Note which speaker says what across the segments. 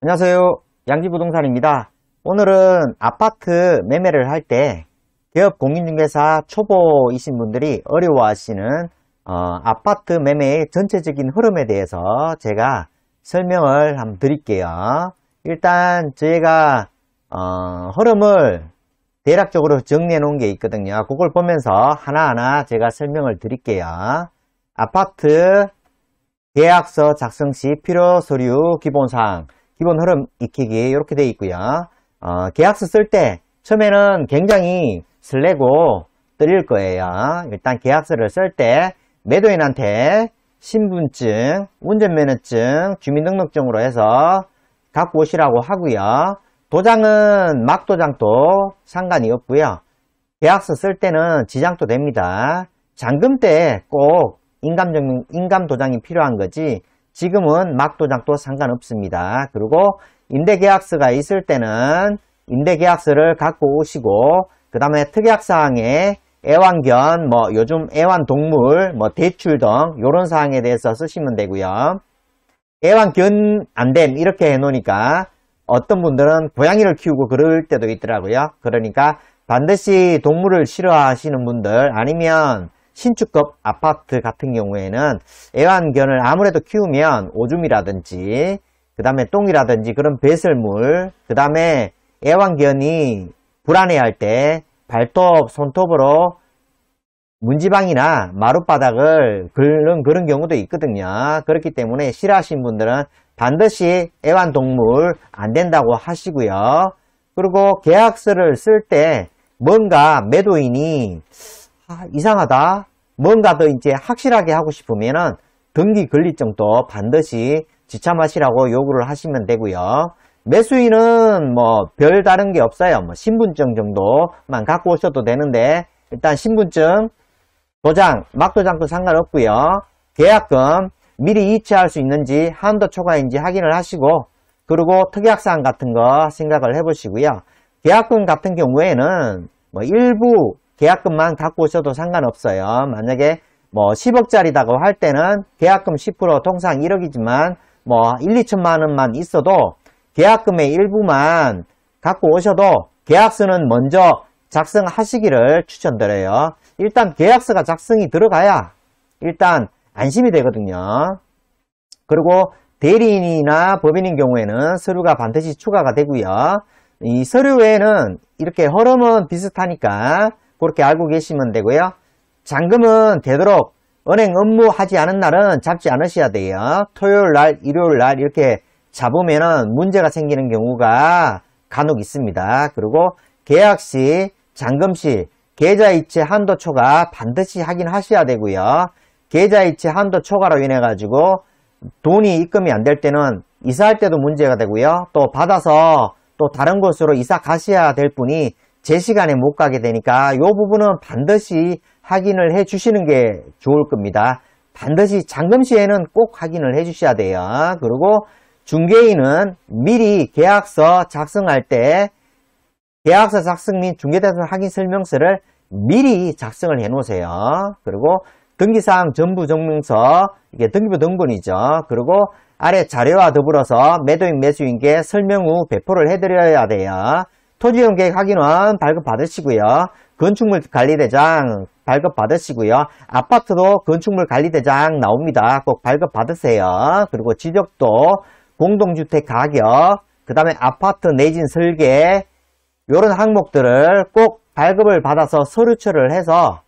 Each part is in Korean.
Speaker 1: 안녕하세요. 양지부동산입니다. 오늘은 아파트 매매를 할 때 기업 공인중개사 초보이신 분들이 어려워하시는 아파트 매매의 전체적인 흐름에 대해서 제가 설명을 한번 드릴게요. 일단 저희가 흐름을 대략적으로 정리해 놓은 게 있거든요. 그걸 보면서 하나하나 제가 설명을 드릴게요. 아파트 계약서 작성 시 필요 서류 기본사항, 기본 흐름 익히기 이렇게 되어 있고요. 계약서 쓸 때 처음에는 굉장히 설레고 떨릴 거예요. 일단 계약서를 쓸 때 매도인한테 신분증, 운전면허증, 주민등록증으로 해서 갖고 오시라고 하고요. 도장은 막도장도 상관이 없고요. 계약서 쓸 때는 지장도 됩니다. 잔금 때 꼭 인감 도장이 필요한 거지 지금은 막도장도 상관없습니다. 그리고 임대계약서가 있을 때는 임대계약서를 갖고 오시고 그 다음에 특약사항에 애완견, 요즘 애완동물, 대출 등 이런 사항에 대해서 쓰시면 되고요. 애완견 안됨 이렇게 해놓으니까 어떤 분들은 고양이를 키우고 그럴 때도 있더라고요. 그러니까 반드시 동물을 싫어하시는 분들 아니면 신축급 아파트 같은 경우에는 애완견을 아무래도 키우면 오줌이라든지 그 다음에 똥이라든지 그런 배설물, 그 다음에 애완견이 불안해할 때 발톱, 손톱으로 문지방이나 마룻바닥을 긁는 그런 경우도 있거든요. 그렇기 때문에 싫어하시는 분들은 반드시 애완동물 안 된다고 하시고요. 그리고 계약서를 쓸 때 뭔가 매도인이 이상하다. 뭔가 더 이제 확실하게 하고 싶으면은 등기 권리증도 반드시 지참하시라고 요구를 하시면 되고요. 매수인은 별다른 게 없어요. 신분증 정도만 갖고 오셔도 되는데 일단 신분증, 도장, 막도장도 상관없고요. 계약금 미리 이체할 수 있는지 한도 초과인지 확인을 하시고 그리고 특약사항 같은 거 생각을 해보시고요. 계약금 같은 경우에는 일부 계약금만 갖고 오셔도 상관없어요. 만약에 10억짜리다고 할 때는 계약금 10% 통상 1억이지만 1, 2천만 원만 있어도 계약금의 일부만 갖고 오셔도 계약서는 먼저 작성하시기를 추천드려요. 일단 계약서가 작성이 들어가야 일단 안심이 되거든요. 그리고 대리인이나 법인인 경우에는 서류가 반드시 추가가 되고요. 이 서류 외에는 이렇게 흐름은 비슷하니까 그렇게 알고 계시면 되고요. 잔금은 되도록 은행 업무하지 않은 날은 잡지 않으셔야 돼요. 토요일 날, 일요일 날 이렇게 잡으면은 문제가 생기는 경우가 간혹 있습니다. 그리고 계약 시, 잔금 시 계좌이체 한도 초과 반드시 확인하셔야 되고요. 계좌이체 한도 초과로 인해 가지고 돈이 입금이 안 될 때는 이사할 때도 문제가 되고요. 또 받아서 또 다른 곳으로 이사 가셔야 될 분이 제 시간에 못 가게 되니까 이 부분은 반드시 확인을 해 주시는 게 좋을 겁니다. 반드시 잔금 시에는 꼭 확인을 해 주셔야 돼요. 그리고 중개인은 미리 계약서 작성할 때 계약서 작성 및 중개대상 확인 설명서를 미리 작성을 해 놓으세요. 그리고 등기사항 전부 증명서, 이게 등기부 등본이죠. 그리고 아래 자료와 더불어서 매도인 매수인께 설명 후 배포를 해드려야 돼요. 토지이용 계획 확인은 발급 받으시고요. 건축물 관리대장 발급 받으시고요. 아파트도 건축물 관리대장 나옵니다. 꼭 발급 받으세요. 그리고 지적도, 공동주택 가격, 그 다음에 아파트 내진 설계 이런 항목들을 꼭 발급을 받아서 서류처를 해서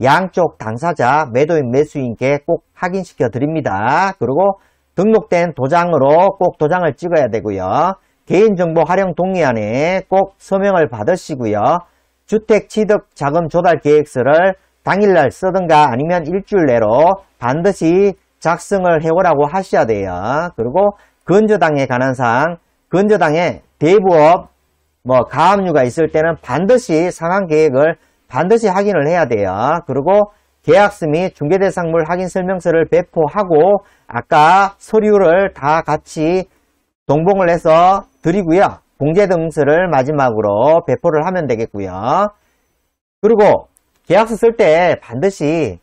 Speaker 1: 양쪽 당사자 매도인 매수인께 꼭 확인시켜 드립니다. 그리고 등록된 도장으로 꼭 도장을 찍어야 되고요. 개인정보 활용 동의안에 꼭 서명을 받으시고요. 주택 취득 자금 조달 계획서를 당일날 쓰든가 아니면 일주일 내로 반드시 작성을 해오라고 하셔야 돼요. 그리고 건조당에 관한 사항, 건조당에 대부업, 가압류가 있을 때는 반드시 상환 계획을 반드시 확인을 해야 돼요. 그리고 계약서 및 중개대상물 확인 설명서를 배포하고 아까 서류를 다 같이 동봉을 해서 드리고요. 공제등서를 마지막으로 배포를 하면 되겠고요. 그리고 계약서 쓸 때 반드시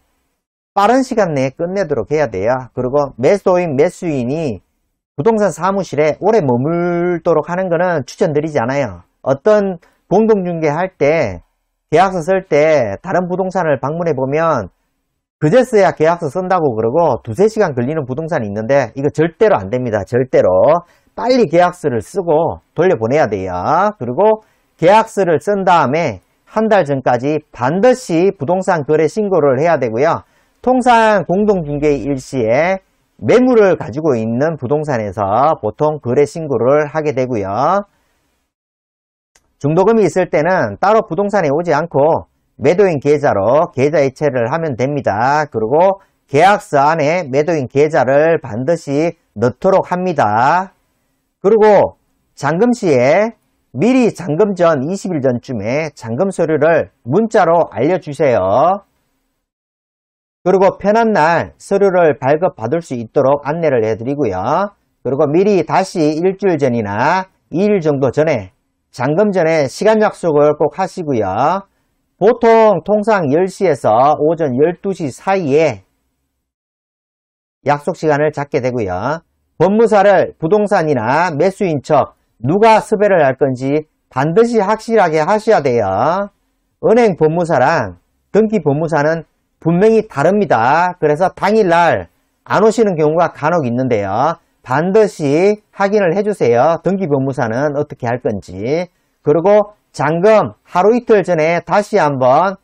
Speaker 1: 빠른 시간 내에 끝내도록 해야 돼요. 그리고 매도인, 매수인이 부동산 사무실에 오래 머물도록 하는 거는 추천드리지 않아요. 어떤 공동중개할 때 계약서 쓸 때 다른 부동산을 방문해 보면 그제서야 계약서 쓴다고 그러고 2-3시간 걸리는 부동산이 있는데 이거 절대로 안 됩니다. 절대로. 빨리 계약서를 쓰고 돌려보내야 돼요. 그리고 계약서를 쓴 다음에 한 달 전까지 반드시 부동산 거래 신고를 해야 되고요. 통상 공동중개 일시에 매물을 가지고 있는 부동산에서 보통 거래 신고를 하게 되고요. 중도금이 있을 때는 따로 부동산에 오지 않고 매도인 계좌로 계좌 이체를 하면 됩니다. 그리고 계약서 안에 매도인 계좌를 반드시 넣도록 합니다. 그리고 잔금 시에 미리 잔금 전 20일 전쯤에 잔금 서류를 문자로 알려주세요. 그리고 편한 날 서류를 발급받을 수 있도록 안내를 해드리고요. 그리고 미리 다시 일주일 전이나 2일 정도 전에 잔금 전에 시간 약속을 꼭 하시고요. 보통 통상 10시에서 오전 12시 사이에 약속 시간을 잡게 되고요. 법무사를 부동산이나 매수인 척 누가 섭외를 할 건지 반드시 확실하게 하셔야 돼요. 은행 법무사랑 등기 법무사는 분명히 다릅니다. 그래서 당일날 안 오시는 경우가 간혹 있는데요. 반드시 확인을 해주세요. 등기 법무사는 어떻게 할 건지. 그리고 잔금 하루 이틀 전에 다시 한번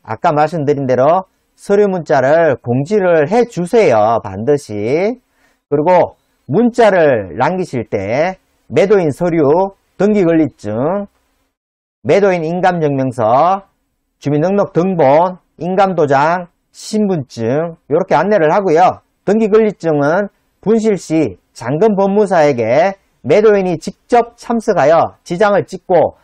Speaker 1: 아까 말씀드린 대로 서류 문자를 공지를 해주세요. 반드시. 그리고 문자를 남기실 때 매도인 서류, 등기권리증, 매도인 인감증명서, 주민등록 등본, 인감도장, 신분증 이렇게 안내를 하고요. 등기권리증은 분실시 잔금법무사에게 매도인이 직접 참석하여 지장을 찍고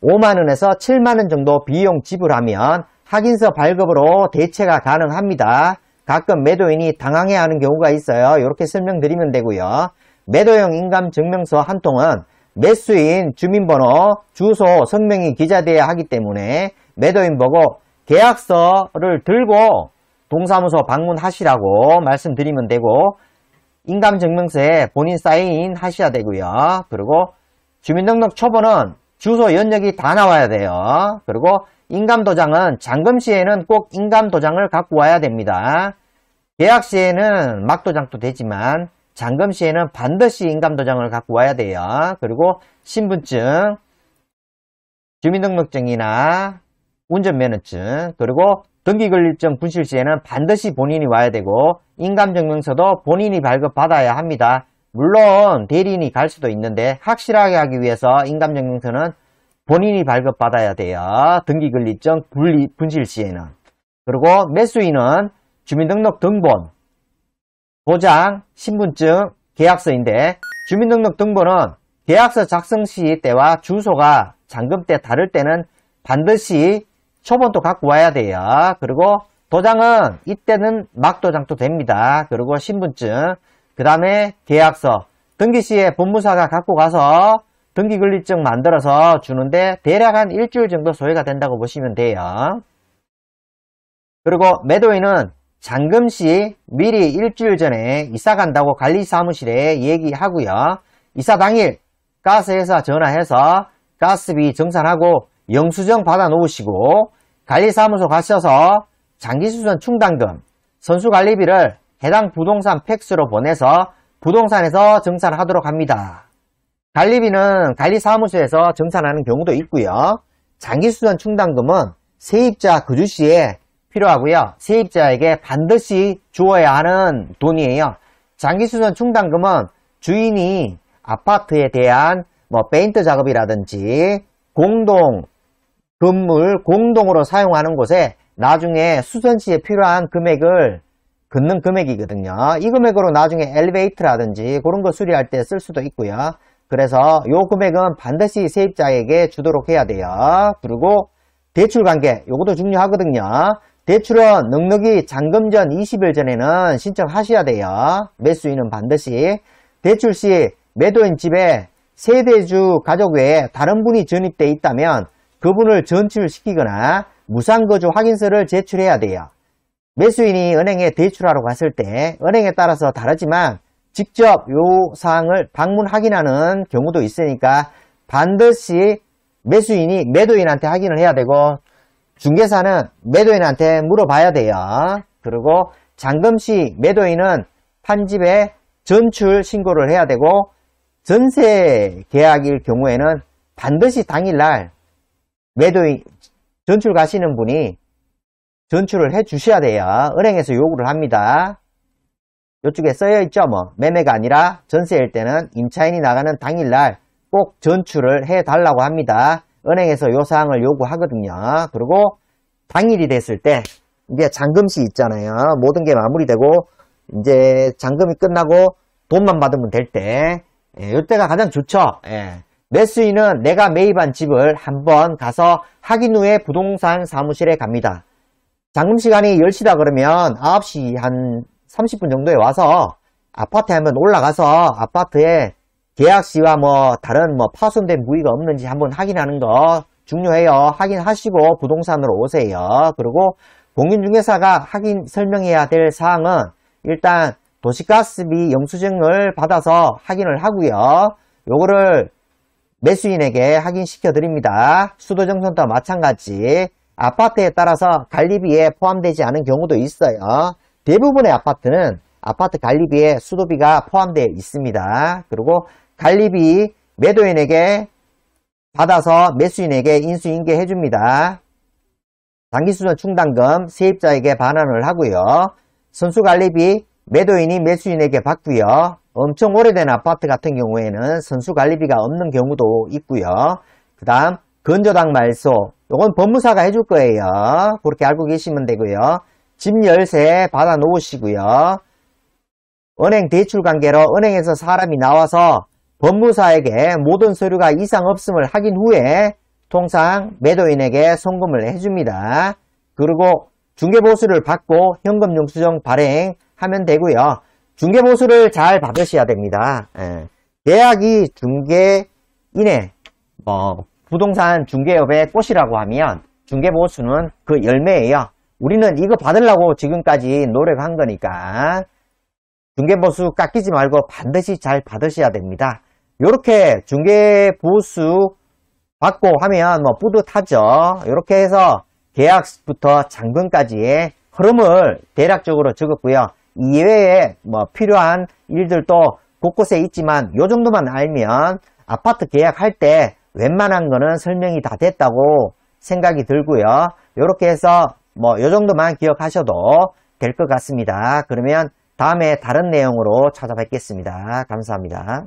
Speaker 1: 5만원에서 7만원 정도 비용 지불하면 확인서 발급으로 대체가 가능합니다. 가끔 매도인이 당황해하는 경우가 있어요. 이렇게 설명드리면 되고요. 매도용 인감증명서 한 통은 매수인 주민번호, 주소, 성명이 기재되어야 하기 때문에 매도인 보고 계약서를 들고 동사무소 방문하시라고 말씀드리면 되고 인감증명서에 본인 사인 하셔야 되고요. 그리고 주민등록 초본은 주소 연역이 다 나와야 돼요. 그리고 인감도장은 잔금 시에는 꼭 인감도장을 갖고 와야 됩니다. 계약 시에는 막도장도 되지만 잔금 시에는 반드시 인감도장을 갖고 와야 돼요. 그리고 신분증, 주민등록증이나 운전면허증, 그리고 등기권리증 분실 시에는 반드시 본인이 와야 되고 인감증명서도 본인이 발급받아야 합니다. 물론 대리인이 갈 수도 있는데 확실하게 하기 위해서 인감증명서는 본인이 발급받아야 돼요. 등기권리증 분실 시에는. 그리고 매수인은 주민등록 등본, 도장, 신분증, 계약서인데 주민등록 등본은 계약서 작성 시 때와 주소가 잔금 때 다를 때는 반드시 초본도 갖고 와야 돼요. 그리고 도장은 이때는 막도장도 됩니다. 그리고 신분증, 그 다음에 계약서, 등기 시에 법무사가 갖고 가서 등기권리증 만들어서 주는데 대략 한 일주일 정도 소요가 된다고 보시면 돼요. 그리고 매도인은 잔금 시 미리 일주일 전에 이사 간다고 관리사무실에 얘기하고요. 이사 당일 가스회사 전화해서 가스비 정산하고 영수증 받아 놓으시고 관리사무소 가셔서 장기수선 충당금, 선수관리비를 해당 부동산 팩스로 보내서 부동산에서 정산하도록 합니다. 관리비는 관리사무소에서 정산하는 경우도 있고요. 장기수선 충당금은 세입자 거주 시에 필요하고요. 세입자에게 반드시 주어야 하는 돈이에요. 장기수선 충당금은 주인이 아파트에 대한 페인트 작업이라든지 공동 건물 공동으로 사용하는 곳에 나중에 수선 시에 필요한 금액을 걷는 금액이거든요. 이 금액으로 나중에 엘리베이터라든지 그런 거 수리할 때 쓸 수도 있고요. 그래서 요 금액은 반드시 세입자에게 주도록 해야 돼요. 그리고 대출관계, 요것도 중요하거든요. 대출은 넉넉히 잔금 전 20일 전에는 신청하셔야 돼요. 매수인은 반드시. 대출 시 매도인 집에 세대주 가족 외에 다른 분이 전입되어 있다면 그분을 전출시키거나 무상거주 확인서를 제출해야 돼요. 매수인이 은행에 대출하러 갔을 때 은행에 따라서 다르지만 직접 요 사항을 방문 확인하는 경우도 있으니까 반드시 매수인이 매도인한테 확인을 해야 되고 중개사는 매도인한테 물어봐야 돼요. 그리고 잔금시 매도인은 판집에 전출 신고를 해야 되고 전세 계약일 경우에는 반드시 당일날 매도인 전출 가시는 분이 전출을 해 주셔야 돼요. 은행에서 요구를 합니다. 이쪽에 써여 있죠. 매매가 아니라 전세일 때는 임차인이 나가는 당일날 꼭 전출을 해 달라고 합니다. 은행에서 요 사항을 요구하거든요. 그리고 당일이 됐을 때 이제 잔금시 있잖아요. 모든 게 마무리되고 이제 잔금이 끝나고 돈만 받으면 될 때, 이때가 가장 좋죠. 매수인은 내가 매입한 집을 한번 가서 확인 후에 부동산 사무실에 갑니다. 잔금 시간이 10시다 그러면 9시 한 30분 정도에 와서 아파트에 한번 올라가서 아파트에 계약시와 다른 파손된 무위가 없는지 한번 확인하는 거 중요해요. 확인하시고 부동산으로 오세요. 그리고 공인중개사가 확인 설명해야 될 사항은 일단 도시가스비 영수증을 받아서 확인을 하고요. 요거를 매수인에게 확인시켜 드립니다. 수도정선도 마찬가지. 아파트에 따라서 관리비에 포함되지 않은 경우도 있어요. 대부분의 아파트는 아파트 관리비에 수도비가 포함되어 있습니다. 그리고 관리비 매도인에게 받아서 매수인에게 인수인계 해줍니다. 단기수선 충당금 세입자에게 반환을 하고요. 선수관리비 매도인이 매수인에게 받고요. 엄청 오래된 아파트 같은 경우에는 선수관리비가 없는 경우도 있고요. 그 다음 건조당 말소, 이건 법무사가 해줄 거예요. 그렇게 알고 계시면 되고요. 집 열쇠 받아 놓으시고요. 은행 대출 관계로 은행에서 사람이 나와서 법무사에게 모든 서류가 이상 없음을 확인 후에 통상 매도인에게 송금을 해줍니다. 그리고 중개보수를 받고 현금영수증 발행하면 되고요. 중개보수를 잘 받으셔야 됩니다. 계약이 중개인의 부동산 중개업의 꽃이라고 하면 중개보수는 그 열매예요. 우리는 이거 받으려고 지금까지 노력한 거니까 중개보수 깎이지 말고 반드시 잘 받으셔야 됩니다. 이렇게 중개보수 받고 하면 뿌듯하죠. 이렇게 해서 계약부터 잔금까지의 흐름을 대략적으로 적었고요. 이외에 필요한 일들도 곳곳에 있지만 요 정도만 알면 아파트 계약할 때 웬만한 거는 설명이 다 됐다고 생각이 들고요. 이렇게 해서 요 정도만 기억하셔도 될 것 같습니다. 그러면 다음에 다른 내용으로 찾아뵙겠습니다. 감사합니다.